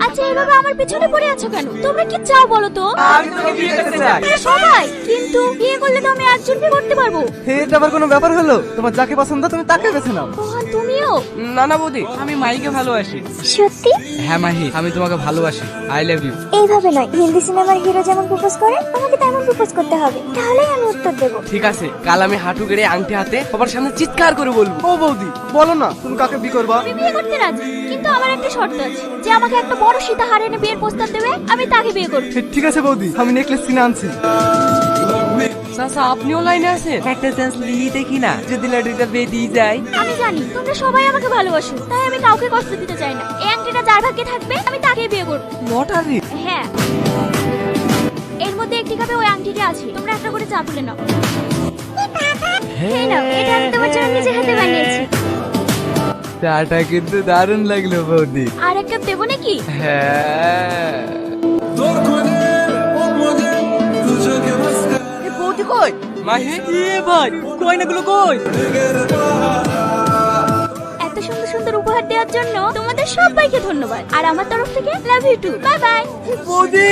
আচ্ছা এভাবে আমার পিছনে পড়ে আছো কেন? তোমরা কি চাও বলো তো? আমি তোকে বিয়ে করতে চাই। সবাই? কিন্তু বিয়ে করলে তো আমি একজনকে করতে পারবো। এটা আবার কোনো ব্যাপার হলো? তোমার যাকে পছন্দ তুমি তাকে বেছে নাও। রোহান তুমিও? না না বৌদি, আমি মাহিকে ভালোবাসি। সত্যি? হ্যাঁ মাহি, আমি তোমাকে ভালোবাসি। I love you. এইভাবে নয়, হিন্দি সিনেমার হিরো যেমন প্রপোজ করে তোমাকে তেমন প্রপোজ করতে হবে, তাহলেই আমি উত্তর দেবো। ঠিক আছে, কাল আমি হাঁটু গেড়ে আংটি হাতে সবার সামনে চিৎকার করে বলবো। ও বৌদি বলো না তুমি কাকে বিয়ে করবা? আমি বিয়ে করতে রাজি, কিন্তু আমার একটা শর্ত আছে, যে আমাকে একটা বড় সীতাহার এনে বিয়ের প্রস্তাব দেবে, আমি তাকে বিয়ে করব। ঠিক আছে বৌদি, আমি নেকলেস কিনে আনছি। চাচা আপনিও লাইনে আছেন? একটা চান্স নিয়ে দেখি না, যদি লটারিটা বেরিয়ে যায়। আমি জানি তোমরা সবাই আমাকে ভালোবাসো, তাই আমি কাউকে কষ্ট দিতে চাই না। এই আংটিটা যার ভাগ্যে থাকবে আমি তাকেই বিয়ে করব। লটারি? হ্যাঁ, এর মধ্যে একটি কাপে ওই আংটিটা আছে, তোমরা একটা করে চা তুলে নাও। এই নাও, এটা আমি তোমার জন্য নিজে হাতে বানিয়েছি। চাটা কিন্তু দারুণ লাগলো বৌদি। আর এক কাপ দেবো নাকি? হ্যাঁ। বৌদি কই? মাহি এ ভাই, কয়নাগুলো কই? এত সুন্দর সুন্দর উপহার দেওয়ার জন্য তোমাদের সবাইকে ধন্যবাদ, আর আমার তরফ থেকে love you too. Bye bye. বৌদি